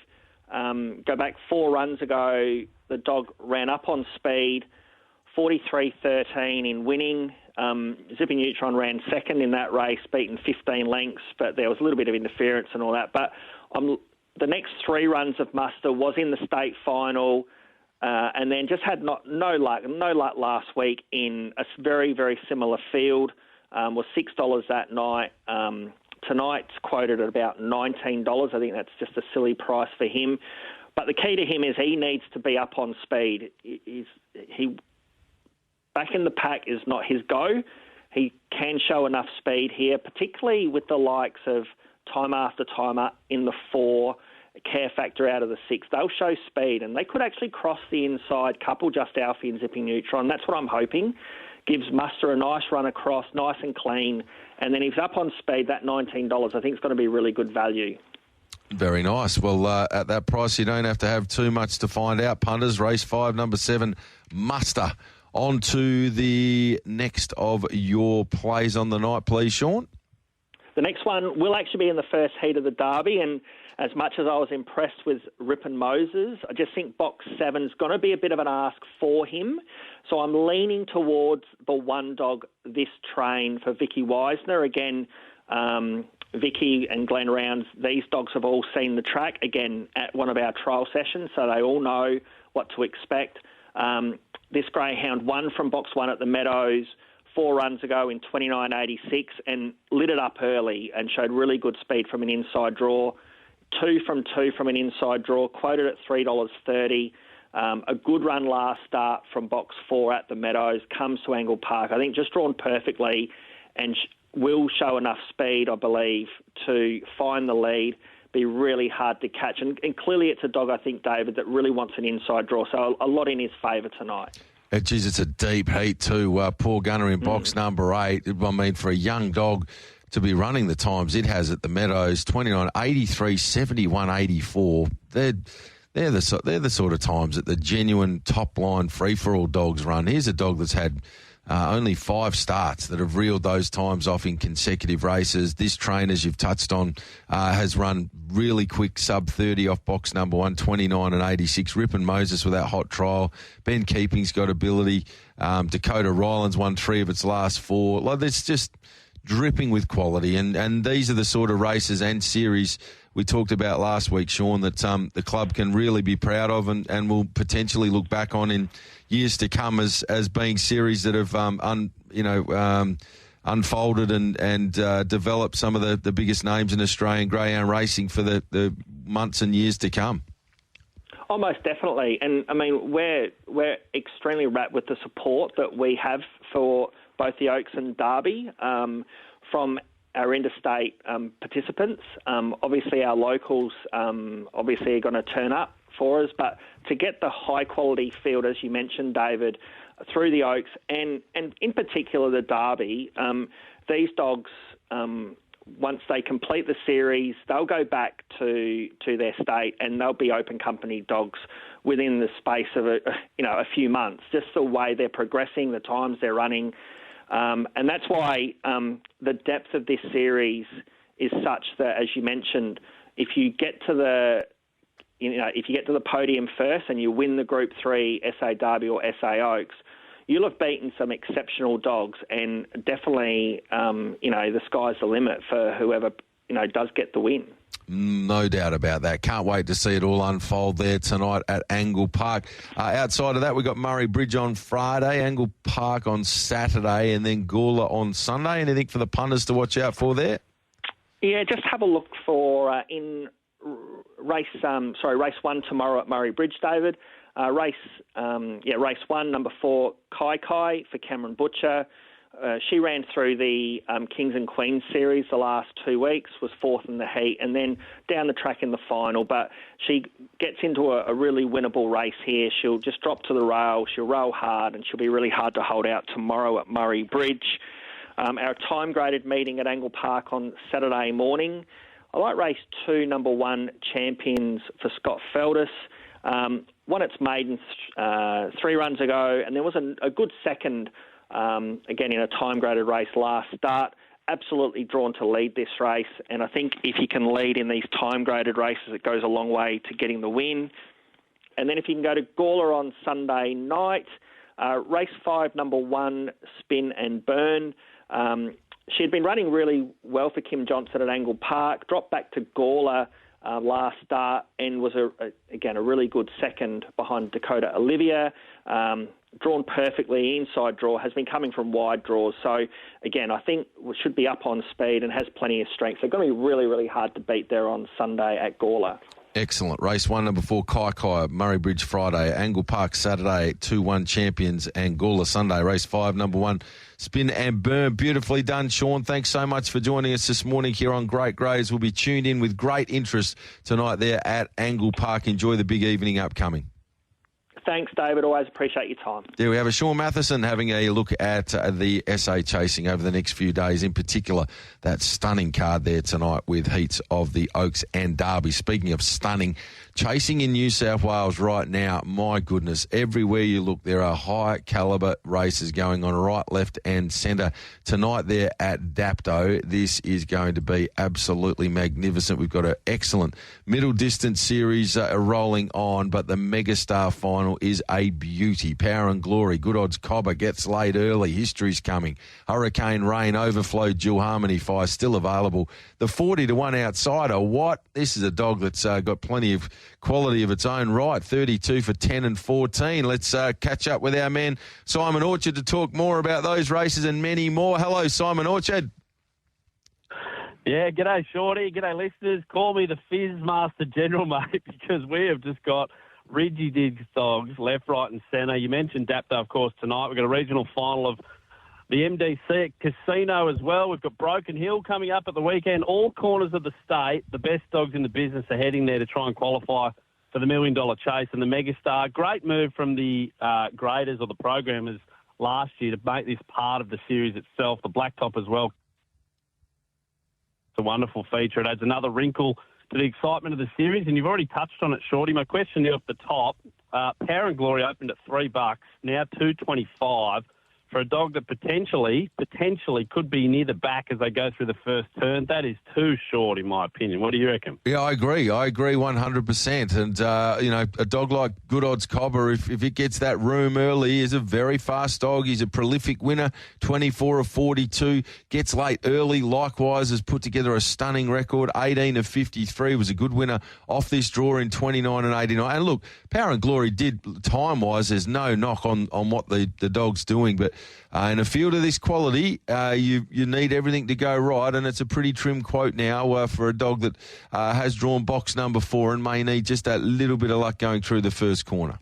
Go back 4 runs ago, the dog ran up on speed, 43.13 in winning. Zippy Neutron ran second in that race, beaten 15 lengths, but there was a little bit of interference and all that. But the next 3 runs of Muster was in the state final, and then just had no luck last week in a very, very similar field. Was $6 that night. Tonight's quoted at about $19. I think that's just a silly price for him. But the key to him is he needs to be up on speed. He back in the pack is not his go. He can show enough speed here, particularly with the likes of Time After Timer in the 4, Care Factor out of the 6. They'll show speed, and they could actually cross the inside couple, Just Alfie and Zipping Neutron. That's what I'm hoping. Gives Muster a nice run across, nice and clean, and then if he's up on speed, that $19 I think is going to be really good value. Very nice. Well, at that price, you don't have to have too much to find out. Punters, race 5, number 7, Muster. On to the next of your plays on the night, please, Sean. The next one will actually be in the first heat of the Derby, and as much as I was impressed with Rippin' Moses, I just think box 7's going to be a bit of an ask for him. So I'm leaning towards the one dog, This Train, for Vicky Wisner. Again, Vicky and Glenn Rounds, these dogs have all seen the track, again, at one of our trial sessions, so they all know what to expect. This greyhound won from box 1 at the Meadows 4 runs ago in 29.86 and lit it up early and showed really good speed from an inside draw. 2 from 2 from an inside draw, quoted at $3.30. A good run last start from box 4 at the Meadows, comes to Angle Park. I think just drawn perfectly and will show enough speed, I believe, to find the lead, be really hard to catch. And clearly it's a dog, I think, David, that really wants an inside draw. So a lot in his favour tonight. Geez, it's a deep heat too. Poor Gunner in box number 8. I mean, for a young dog to be running the times it has at the Meadows, 29.83, 71.84. They're the sort of times that the genuine top line free for all dogs run. Here's a dog that's had only 5 starts that have reeled those times off in consecutive races. This Train, as you've touched on, has run really quick sub 30 off box number 1, 29.86. Rippin' Moses with that hot trial. Ben Keeping's got ability. Dakota Ryland's won 3 of its last 4. Like, it's just dripping with quality, and these are the sort of races and series we talked about last week, Sean, that the club can really be proud of and will potentially look back on in years to come as being series that have unfolded and developed some of the biggest names in Australian greyhound racing for the months and years to come. Oh, most definitely. And, I mean, we're extremely wrapped with the support that we have for both the Oaks and Derby from our interstate participants. Obviously, our locals obviously are going to turn up for us, but to get the high-quality field, as you mentioned, David, through the Oaks and in particular the Derby, these dogs, once they complete the series, they'll go back to their state and they'll be open company dogs within the space of a few months, just the way they're progressing, the times they're running. And that's why the depth of this series is such that, as you mentioned, if you get to the podium first and you win the Group 3 SA Derby or SA Oaks, you'll have beaten some exceptional dogs, and definitely, the sky's the limit for whoever, does get the win. No doubt about that. Can't wait to see it all unfold there tonight at Angle Park. Outside of that, we've got Murray Bridge on Friday, Angle Park on Saturday, and then Gawler on Sunday. Anything for the punters to watch out for there? Yeah, just have a look for in race 1 tomorrow at Murray Bridge, David. Race 1, number 4, Kai for Cameron Butcher. She ran through the Kings and Queens series the last 2 weeks, was 4th in the heat, and then down the track in the final. But she gets into a really winnable race here. She'll just drop to the rail, she'll roll hard, and she'll be really hard to hold out tomorrow at Murray Bridge. Our time-graded meeting at Angle Park on Saturday morning. I like race 2, number 1, Champions for Scott Feldis. Won its maiden 3 runs ago, and there was a good second, again, in a time-graded race last start. Absolutely drawn to lead this race, and I think if you can lead in these time-graded races, it goes a long way to getting the win. And then if you can go to Gawler on Sunday night, race 5, number 1, Spin and Burn. She had been running really well for Kim Johnson at Angle Park, dropped back to Gawler last start and was, a really good second behind Dakota Olivia. Drawn perfectly, inside draw, has been coming from wide draws. So, again, I think we should be up on speed and has plenty of strength. So, going to be really, really hard to beat there on Sunday at Gawler. Excellent. Race 1, number 4, Kai, Murray Bridge Friday, Angle Park Saturday, 2-1 Champions, and Gawler Sunday. Race 5, number 1, Spin and Burn. Beautifully done, Sean. Thanks so much for joining us this morning here on Great Greys. We'll be tuned in with great interest tonight there at Angle Park. Enjoy the big evening upcoming. Thanks, David. Always appreciate your time. There we have it. Sean Matheson having a look at the SA chasing over the next few days, in particular that stunning card there tonight with heats of the Oaks and Derby. Speaking of stunning, chasing in New South Wales right now, my goodness, everywhere you look there are high calibre races going on right, left and centre. Tonight there at Dapto, this is going to be absolutely magnificent. We've got an excellent middle distance series rolling on, but the Megastar final is a beauty. Power and Glory, Good Odds Cobber gets laid early. History's coming. Hurricane Rain, Overflow, Dual Harmony Fire still available. The 40-1 Outsider, what? This is a dog that's got plenty of quality of its own right. 32 for 10 and 14. Let's catch up with our man Simon Orchard to talk more about those races and many more. Hello, Simon Orchard. Yeah, g'day, Shorty. G'day, listeners. Call me the Fizz Master General, mate, because we have just got Reggie Diggs dogs left, right and centre. You mentioned Dapto, of course, tonight. We've got a regional final of the MDC at Casino as well. We've got Broken Hill coming up at the weekend. All corners of the state, the best dogs in the business are heading there to try and qualify for the $1 Million Chase and the Megastar. Great move from the graders or the programmers last year to make this part of the series itself. The Blacktop as well. It's a wonderful feature. It adds another wrinkle to the excitement of the series, and you've already touched on it, Shorty. My question here off the top, Power and Glory opened at $3, now $2.25 for a dog that potentially could be near the back as they go through the first turn. That is too short, in my opinion. What do you reckon? Yeah, I agree 100%. And, a dog like Good Odds Cobber, if it gets that room early, is a very fast dog. He's a prolific winner, 24 of 42, gets late early. Likewise, has put together a stunning record, 18 of 53, was a good winner off this draw in 29 and 89. And look, Power and Glory did, time-wise, there's no knock on what the dog's doing, but in a field of this quality, you need everything to go right, and it's a pretty trim quote now for a dog that has drawn box number 4 and may need just that little bit of luck going through the first corner.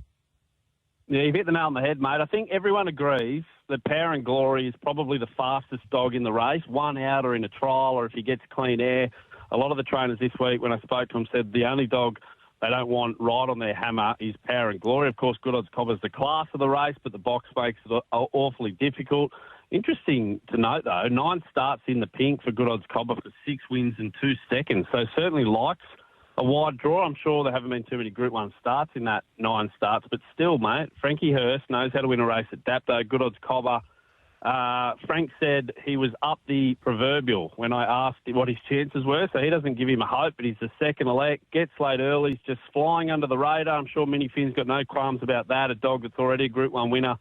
Yeah, you've hit the nail on the head, mate. I think everyone agrees that Power and Glory is probably the fastest dog in the race, one out or in a trial or if he gets clean air. A lot of the trainers this week, when I spoke to them, said the only dog they don't want right on their hammer is Power and Glory. Of course, Good Odds Cobber's the class of the race, but the box makes it awfully difficult. Interesting to note, though, 9 starts in the pink for Good Odds Cobber for 6 wins and 2 seconds. So certainly likes a wide draw. I'm sure there haven't been too many Group 1 starts in that 9 starts, but still, mate, Frankie Hurst knows how to win a race at Dapto. Good Odds Cobber. Frank said he was up the proverbial when I asked what his chances were, so he doesn't give him a hope, but he's the second elect, gets late early, he's just flying under the radar. I'm sure Minnie Finn's got no qualms about that, a dog that's already a Group 1 winner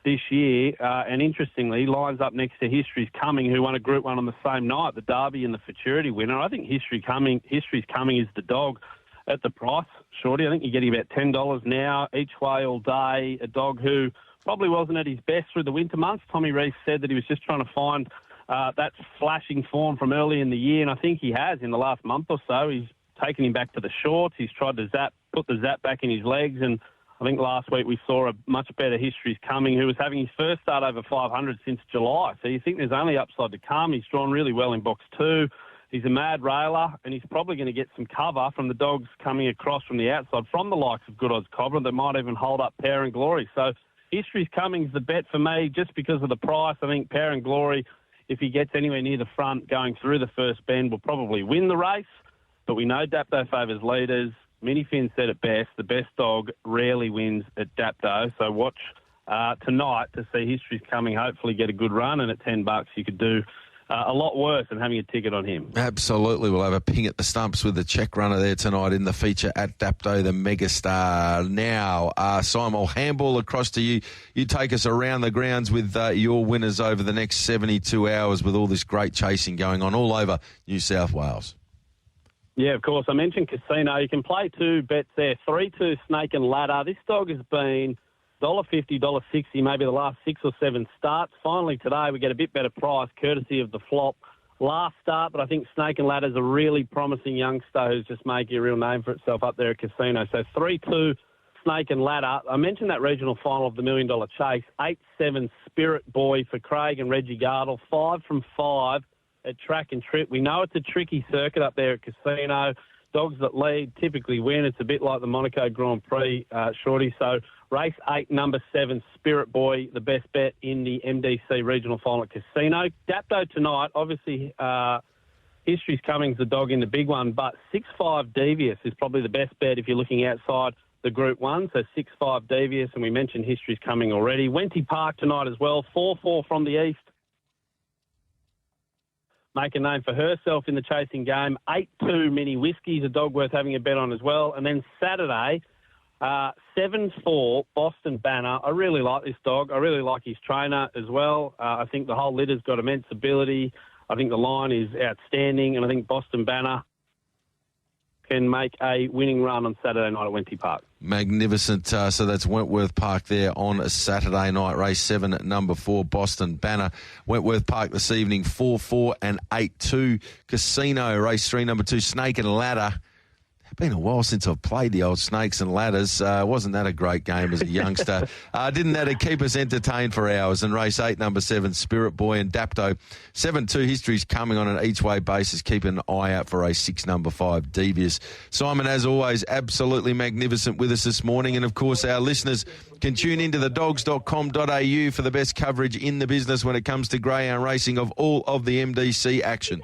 this year, and interestingly, lines up next to History's Coming, who won a Group 1 on the same night, the Derby and the Futurity winner. I think History's Coming is the dog at the price, Shorty. I think you're getting about $10 now, each way all day, a dog who probably wasn't at his best through the winter months. Tommy Rees said that he was just trying to find that flashing form from early in the year, and I think he has in the last month or so. He's taken him back to the shorts. He's tried to put the zap back in his legs, and I think last week we saw a much better History's Coming, who was having his first start over 500 since July. So you think there's only upside to come. He's drawn really well in box 2. He's a mad railer, and he's probably going to get some cover from the dogs coming across from the outside, from the likes of Good Odds Cobra, that might even hold up Power and Glory. So History's Coming's the bet for me just because of the price. I think Power and Glory, if he gets anywhere near the front going through the first bend, will probably win the race. But we know Dapto favours leaders. Minnie Finn said it best. The best dog rarely wins at Dapto. So watch tonight to see History's Coming hopefully get a good run. And at $10 you could do a lot worse than having a ticket on him. Absolutely. We'll have a ping at the stumps with the check runner there tonight in the feature at Dapto, the Megastar. Now, Simon, I'll handball across to you. You take us around the grounds with your winners over the next 72 hours with all this great chasing going on all over New South Wales. Yeah, of course. I mentioned Casino. You can play 2 bets there. 3-2 Snake and Ladder. This dog has been $1.50, $1.60, maybe the last 6 or 7 starts. Finally today we get a bit better price courtesy of the flop last start, but I think Snake and Ladder's a really promising youngster who's just making a real name for itself up there at Casino. So 3-2 Snake and Ladder. I mentioned that regional final of the $1 Million Chase. 8-7 Spirit Boy for Craig and Reggie Gardle. 5 from 5 at Track and Trip. We know it's a tricky circuit up there at Casino. dogs that lead typically win. It's a bit like the Monaco Grand Prix, Shorty. So race 8, number 7, Spirit Boy, the best bet in the MDC Regional Final at Casino. Dapto tonight, obviously History's Coming's the dog in the big one, but 6-5 Devious is probably the best bet if you're looking outside the Group 1. So 6-5 Devious, and we mentioned History's Coming already. Wenty Park tonight as well, 4-4 From the East. Make a name for herself in the chasing game. 8-2 Mini Whiskey's a dog worth having a bet on as well. And then Saturday, 7-4 Boston Banner. I really like this dog. I really like his trainer as well. I think the whole litter's got immense ability. I think the line is outstanding, and I think Boston Banner can make a winning run on Saturday night at Wenty Park. Magnificent. So that's Wentworth Park there on a Saturday night. Race 7 at number 4, Boston Banner. Wentworth Park this evening, 4-4 and 8-2. Casino, race 3, number 2, Snake and Ladder. It's been a while since I've played the old Snakes and Ladders. Wasn't that a great game as a youngster? Didn't that keep us entertained for hours? And race 8, number 7, Spirit Boy and Dapto. 7-2 History's Coming on an each-way basis. Keep an eye out for race 6, number 5, Devious. Simon, as always, absolutely magnificent with us this morning. And, of course, our listeners can tune into thedogs.com.au for the best coverage in the business when it comes to greyhound racing of all of the MDC action.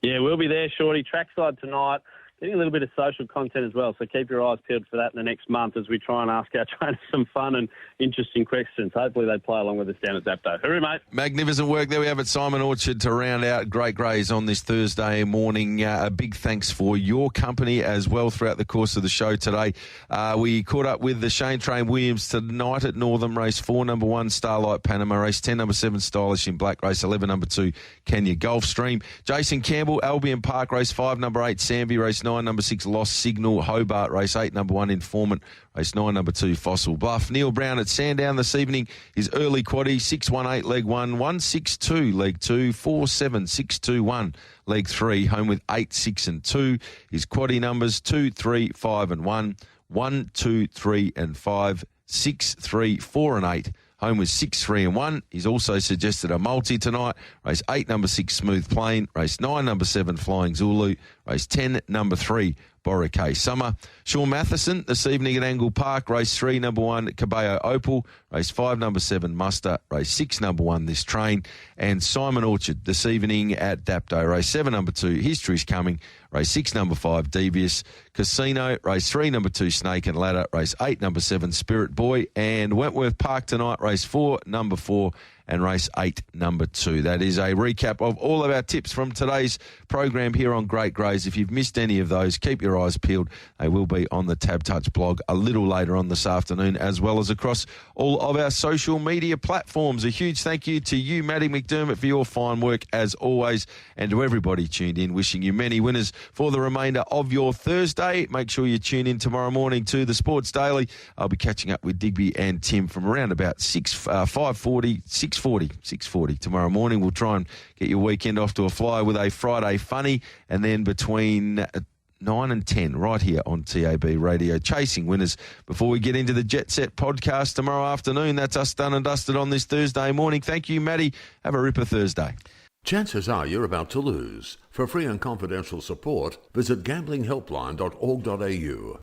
Yeah, we'll be there, Shorty. Trackside tonight. Getting a little bit of social content as well, so keep your eyes peeled for that in the next month as we try and ask our trainers some fun and interesting questions. Hopefully they play along with us down at Zapdo. Hooroo, mate. Magnificent work. There we have it, Simon Orchard, to round out Great Greys on this Thursday morning. A big thanks for your company as well throughout the course of the show today. We caught up with the Shane Train Williams tonight at Northam, race 4, number 1, Starlight Panama, race 10, number 7, Stylish in Black, race 11, number 2, Kenya Gulfstream. Jason Campbell, Albion Park, race 5, number 8, Samby, race 9, number 6, Lost Signal, Hobart, race 8, number 1, Informant, race 9, number 2, Fossil Bluff. Neil Brown at Sandown this evening, his early quaddie, 6-1-8, leg 1, 1-6-2, leg 2, 4-7-6-2-1, leg 3, home with 8, 6 and 2. His quaddie numbers 2, 3, 5 and 1, 1, 2, 3 and 5, 6, 3, 4 and 8. Home with 6, 3 and 1. He's also suggested a multi tonight. Race 8, number 6, Smooth Plain. Race 9, number 7, Flying Zulu. Race 10, number 3, Boracay Summer. Sean Matheson this evening at Angle Park. Race 3, number 1, Cabello Opal. Race 5, number 7, Muster. Race 6, number 1, This Train. And Simon Orchard this evening at Dapto. Race 7, number 2, History's Coming. Race 6, number 5, Devious. Casino. Race 3, number 2, Snake and Ladder. Race 8, number 7, Spirit Boy. And Wentworth Park tonight. Race 4, number 4. And race 8, number 2. That is a recap of all of our tips from today's program here on Great Greys. If you've missed any of those, keep your eyes peeled. They will be on the Tab Touch blog a little later on this afternoon, as well as across all of our social media platforms. A huge thank you to you, Matty McDermott, for your fine work as always, and to everybody tuned in. Wishing you many winners for the remainder of your Thursday. Make sure you tune in tomorrow morning to the Sports Daily. I'll be catching up with Digby and Tim from around about 6:40 tomorrow morning. We'll try and get your weekend off to a flyer with a Friday funny, and then between 9 and 10 right here on TAB Radio, chasing winners before we get into the Jet Set podcast tomorrow afternoon. That's us done and dusted on this Thursday morning. Thank you, Matty. Have a ripper Thursday. Chances are you're about to lose. For free and confidential support, visit gamblinghelpline.org.au.